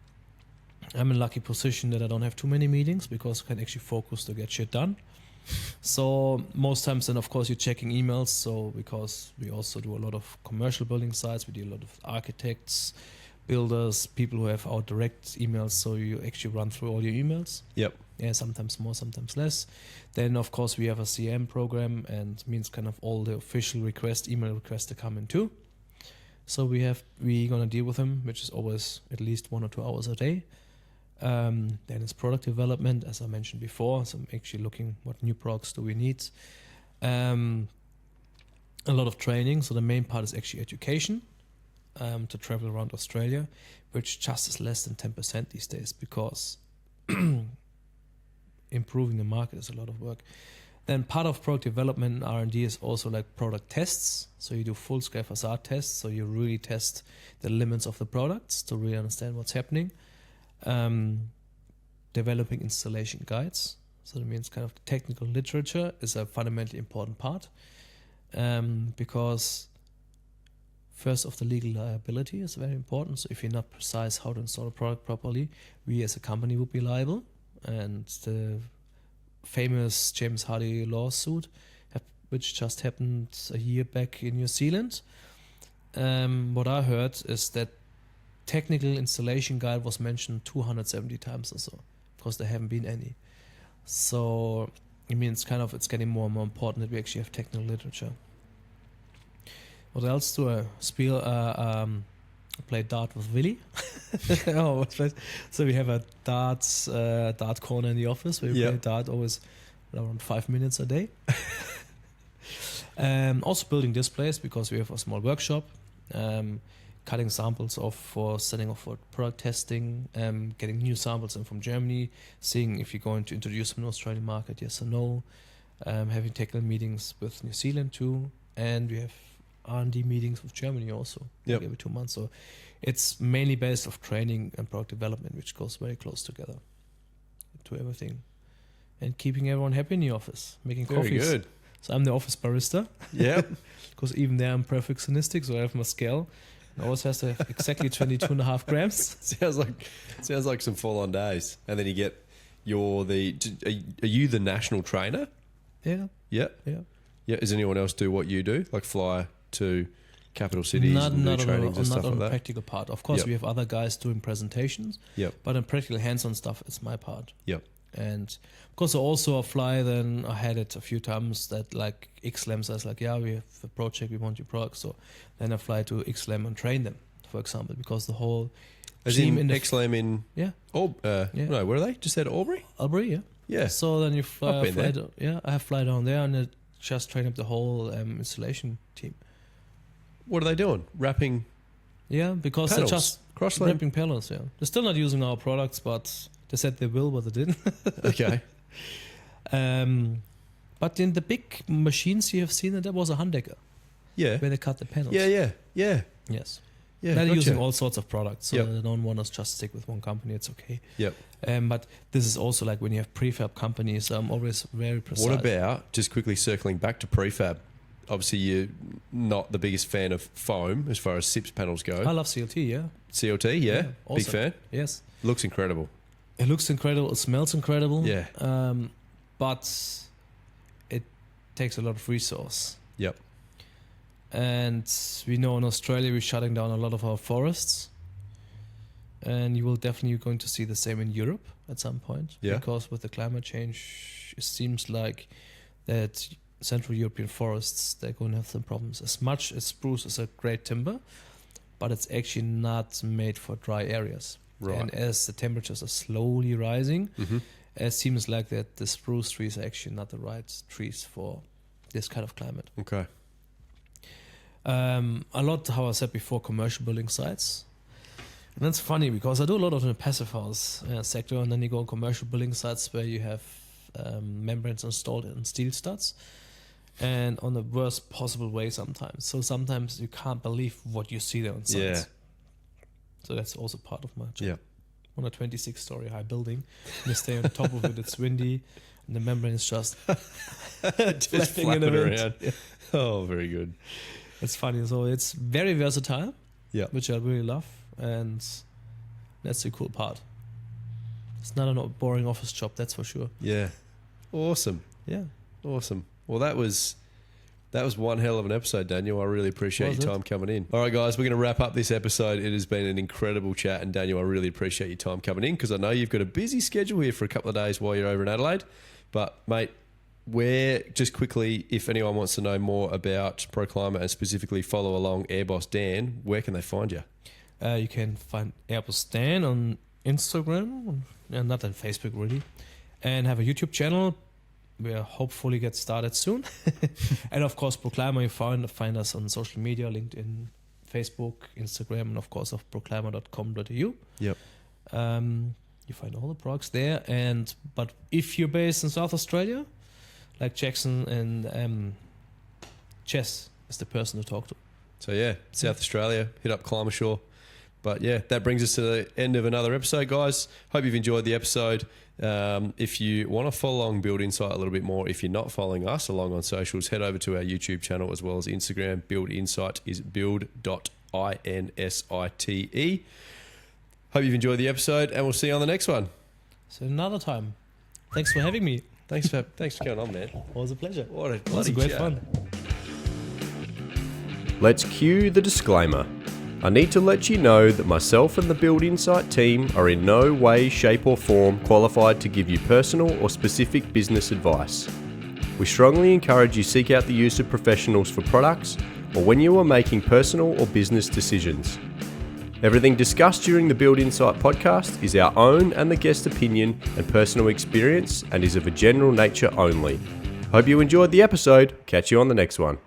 in a lucky position that I don't have too many meetings because I can actually focus to get shit done. So most times then of course you're checking emails, so because we also do a lot of commercial building sites, we do a lot of architects, builders, people who have our direct emails, so you actually run through all your emails. Yep. Yeah, sometimes more, sometimes less. Then of course we have a CM program, and means kind of all the official email requests that come in too. So we're gonna deal with them, which is always at least 1 or 2 hours a day. Then it's product development, as I mentioned before. So I'm actually looking what new products do we need. A lot of training. So the main part is actually education, to travel around Australia, which just is less than 10% these days because improving the market is a lot of work. Then part of product development and R&D is also like product tests. So you do full-scale facade tests. So you really test the limits of the products to really understand what's happening. Developing installation guides. So that means kind of the technical literature is a fundamentally important part. Because first of the legal liability is very important. So if you're not precise how to install a product properly, we as a company would be liable. And the famous James Hardy lawsuit, which just happened a year back in New Zealand. What I heard is that technical installation guide was mentioned 270 times or so, because there haven't been any. So it means it's getting more and more important that we actually have technical literature. What else do I play dart with Willy? So we have a dart corner in the office where we play dart always around 5 minutes a day. Also building displays because we have a small workshop. Cutting samples off for setting off for product testing, getting new samples in from Germany, seeing if you're going to introduce them in the Australian market, yes or no. Having technical meetings with New Zealand too, and we have R&D meetings with Germany also, Yep. like every 2 months. So it's mainly based off training and product development, which goes very close together to everything. And keeping everyone happy in the office, making Very coffees. good. So I'm the office barista, Yep. because even there I'm perfectionistic, so I have my scale. It always has to have exactly 22.5 grams. sounds like some full on days. And then you get are you the national trainer? Yeah, Yeah. yeah. Yeah. Does anyone else do what you do? Like fly to capital cities and do trainings and stuff on like the that? practical part. Of course, Yep. we have other guys doing presentations, Yep. but on practical hands-on stuff, it's my part. Yep. And of course, also I fly. Then I had it a few times that like XLAM says like, yeah, we have a project, we want your product. So then I fly to XLAM and train them, for example, because the whole As team in the XLAM in yeah, no, where are they? Just out of Albury? Albury, yeah. Yeah. So then you I've fly, been there. I have fly down there and just train up the whole installation team. What are they doing? Wrapping Yeah, because panels? they're just Crossland? wrapping panels. Yeah, they're still not using our products, but they said they will, but they didn't. Okay. But in the big machines you have seen, that was a Hundecker Yeah. where they cut the panels. Yeah. Yes. Yeah. They're Gotcha. using all sorts of products, so Yep. they don't want us just stick with one company. It's okay. Yep. But this is also like when you have prefab companies. I'm always very precise. What about, just quickly circling back to prefab, obviously you're not the biggest fan of foam as far as SIPS panels go. I love CLT. Yeah. CLT, yeah? Big awesome. fan. Yes. Looks incredible. It looks incredible. It smells incredible. Yeah. But it takes a lot of resource. Yep. And we know in Australia we're shutting down a lot of our forests. And you will definitely going to see the same in Europe at some point. Yeah. Because with the climate change, it seems like that Central European forests, they're going to have some problems. As much as spruce is a great timber, but it's actually not made for dry areas. Right. And as the temperatures are slowly rising, Mm-hmm. it seems like that the spruce trees are actually not the right trees for this kind of climate. Okay. A lot, how I said before, commercial building sites. And that's funny because I do a lot of in the passive house sector, and then you go on commercial building sites where you have membranes installed in steel studs, and on the worst possible way sometimes. So sometimes you can't believe what you see there on sites. Yeah. So that's also part of my job. Yeah. On a 26-story high building, you stay on top of it, it's windy, and the membrane is just Just flapping in the flapping wind. around. Yeah. Oh, very good. It's funny. So it's very versatile, Yeah. which I really love, and that's the cool part. It's not a boring office job, that's for sure. Yeah. Awesome. Yeah. Awesome. Well, that was one hell of an episode, Daniel. I really appreciate Was your it? time coming in. All right, guys, we're going to wrap up this episode. It has been an incredible chat. And Daniel, I really appreciate your time coming in because I know you've got a busy schedule here for a couple of days while you're over in Adelaide. But, mate, just quickly, if anyone wants to know more about Proclima and specifically follow along Airboss Dan, where can they find you? You can find Airboss Dan on Instagram, and not on Facebook really, and have a YouTube channel. We'll hopefully get started soon. And of course, Proclima, you find us on social media, LinkedIn, Facebook, Instagram, and of course, of proclima.com.au. Yep. You find all the products there. But if you're based in South Australia, like Jackson and Jess is the person to talk to. So, yeah, South Australia, hit up Clima Shore. But, yeah, that brings us to the end of another episode, guys. Hope you've enjoyed the episode. If you want to follow along Build Insight a little bit more, if you're not following us along on socials, head over to our YouTube channel as well as Instagram. Build Insight is build.insite. Hope you've enjoyed the episode, and we'll see you on the next one. So another time. Thanks for having me. Thanks for coming on, man. It was a pleasure. What a It was a great fun. Let's cue the disclaimer. I need to let you know that myself and the Build Insight team are in no way, shape or form qualified to give you personal or specific business advice. We strongly encourage you seek out the use of professionals for products or when you are making personal or business decisions. Everything discussed during the Build Insight podcast is our own and the guest opinion and personal experience and is of a general nature only. Hope you enjoyed the episode. Catch you on the next one.